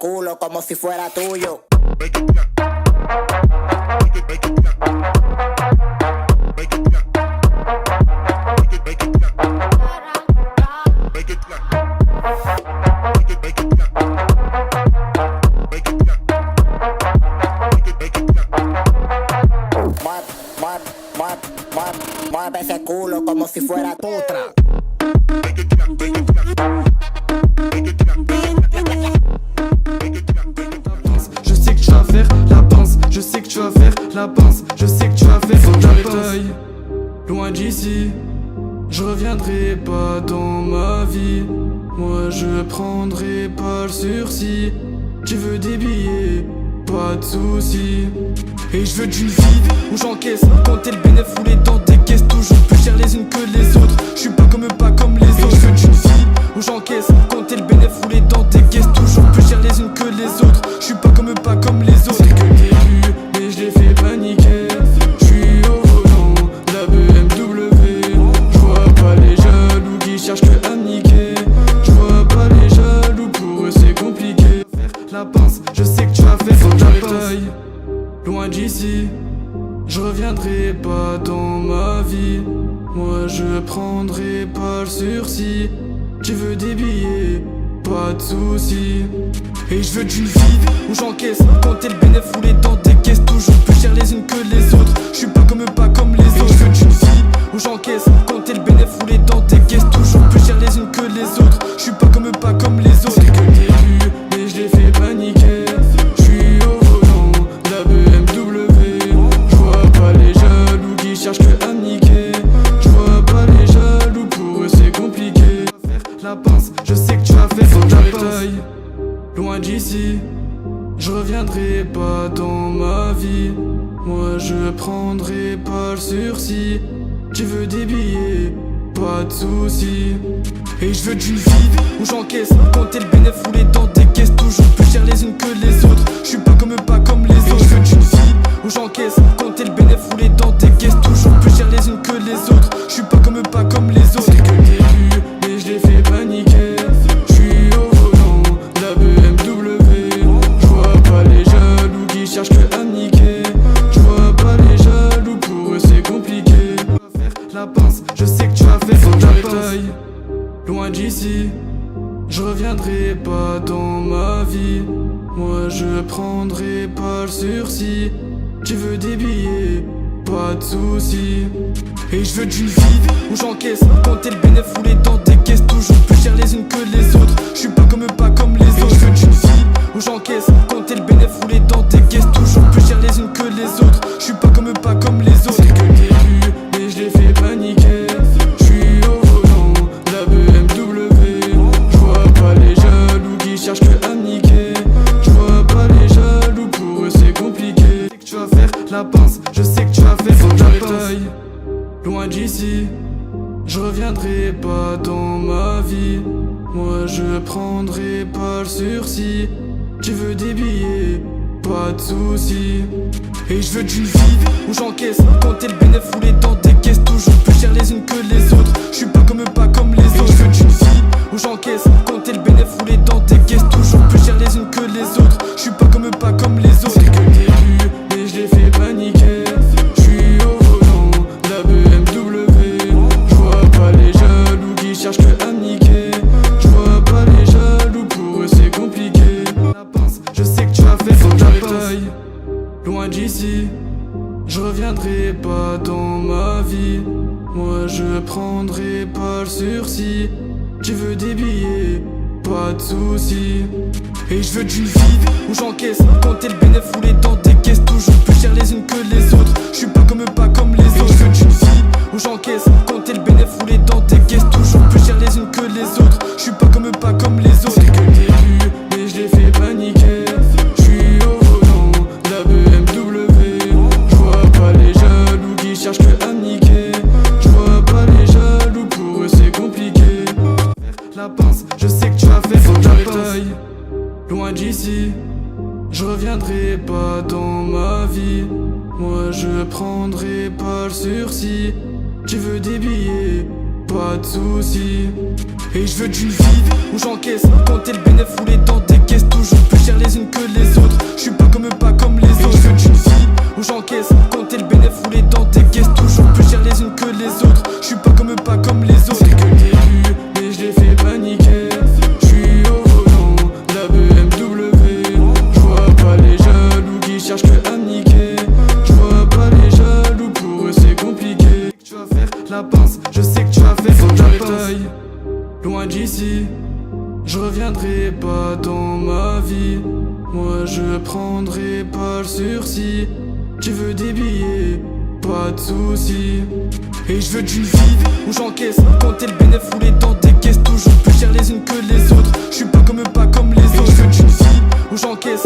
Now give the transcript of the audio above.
culo como si fuera tuyo. Mueve ese culo como si fuera otra. Je sais que tu vas faire la pince, je sais que tu vas faire la pince, je sais que tu vas faire la bataille. Loin d'ici, je reviendrai pas dans ma vie. Moi je prendrai pas le sursis. Tu veux des billets, pas de soucis. Et je veux d'une vie où j'encaisse, compter le bénéfice ou les dents des caisses, toujours plus chères les unes que les autres. Je suis pas comme eux, pas comme les autres. Et je veux d'une vie où j'encaisse, compter le bénéfice ou les dents des caisses, toujours plus chères les unes que les autres. Je suis pas comme eux, pas comme les autres. C'est que le début, mais je les fais paniquer. Je suis au volant, la BMW. Je vois pas les jaloux qui cherchent que à me niquer. Je vois pas les jaloux, pour eux c'est compliqué. La pince, je sais que tu vas faire la bataille. Loin d'ici, je reviendrai pas dans ma vie. Moi je prendrai pas le sursis. Tu veux des billets, pas de soucis. Et je veux d'une vie où j'encaisse, compter le bénéfice ou les dents des caisses, toujours plus chères les unes que les autres. Je suis pas comme eux, pas comme les autres. Et je veux d'une vie où j'encaisse, compter le bénéfice ou les dents des caisses, toujours plus chères les unes que les autres. Je suis pas comme eux, pas comme les autres. C'est que le début, mais je les fais paniquer. Je suis au volant, la BMW. Je vois pas les jaloux qui cherchent que à me niquer. Je vois pas les jaloux, pour eux c'est compliqué. La pince, je sais que tu vas faire la bataille. Loin d'ici, je reviendrai pas dans ma vie. Moi je prendrai pas le sursis. Tu veux des billets, pas de soucis. Et je veux d'une vie où j'encaisse, compter le bénéfice ou les dents des caisses, toujours plus chères les unes que les autres. Je suis pas comme eux, pas comme les autres. Et je veux d'une vie où j'encaisse, compter le bénéfice ou les dents des caisses, toujours plus chères les unes que les autres. Je suis pas comme eux, pas comme les autres. C'est que le début, mais je les fais paniquer. Je suis au volant, la BMW. Je vois pas les jaloux qui cherchent que à me niquer. Je vois pas les jaloux, pour eux c'est compliqué. La pince, je sais que tu vas faire la bataille. Loin d'ici, je reviendrai pas dans ma vie. Moi je prendrai pas le sursis. Tu veux des billets, pas de soucis. Et je veux d'une vie où j'encaisse, compter le bénéfice ou les dents des caisses, toujours plus chères les unes que les autres. Je suis pas comme eux, pas comme les autres. Et je veux d'une vie où j'encaisse, compter le bénéfice ou les dents des caisses, toujours plus chères les unes que les autres. Je suis pas comme eux, pas comme les autres. C'est que le début, mais je les fais paniquer. Je suis au volant, la BMW. Je vois pas les jaloux qui cherchent que à me niquer. Je vois pas les jaloux, pour eux c'est compliqué. Je sais que tu vas faire la pince, je sais que tu vas faire la bataille. Loin d'ici, je reviendrai pas dans ma vie. Moi je prendrai pas le sursis. Tu veux des billets, pas de soucis. Et je veux d'une vie où j'encaisse, compter le bénéfice ou les dents des caisses, toujours plus chères les unes que les autres. Je suis pas comme eux, pas comme les autres. Et je veux d'une vie où j'encaisse, compter le bénéfice ou les dents des caisses, toujours plus chères les unes que les autres. Je suis pas comme eux, pas comme les autres. C'est que le début, mais je les fais paniquer. Je suis au volant, la BMW. Je vois pas les jaloux qui cherchent que à me niquer. Je vois pas les jaloux, pour eux c'est compliqué. La pince, je sais que tu vas faire la bataille. Loin d'ici, je reviendrai pas dans ma vie. Moi je prendrai pas le sursis. Tu veux des billets, pas de soucis. Et je veux d'une vie où j'encaisse, compter le bénéfice ou les dents des caisses, toujours plus chères les unes que les autres. Je suis pas comme eux, pas comme les autres. Et je veux d'une vie où j'encaisse, compter le bénéfice ou les dents des caisses, toujours plus chères les unes que les autres. Je suis pas comme eux, pas comme les autres. C'est que le début, mais je les fais paniquer. Je suis au volant, la BMW. Je vois pas les jaloux qui cherchent que à me niquer. Je vois pas les jaloux, pour eux c'est compliqué. La pince, je sais que tu vas faire la bataille. Loin d'ici, je reviendrai pas dans ma vie. Moi je prendrai pas le sursis. Tu veux des billets, pas de soucis. Et je veux d'une vie où j'encaisse, compter le bénéfice ou les dents des caisses, toujours plus chères pas dans ma vie. Moi je prendrai pas le sursis. Tu veux des billets, pas de soucis. Et je veux d'une vie où j'encaisse, compter le bénéf ou les dents des caisses. Toujours plus chères les unes que les autres. Je suis pas comme eux, pas comme les autres. Je veux d'une vie où j'encaisse,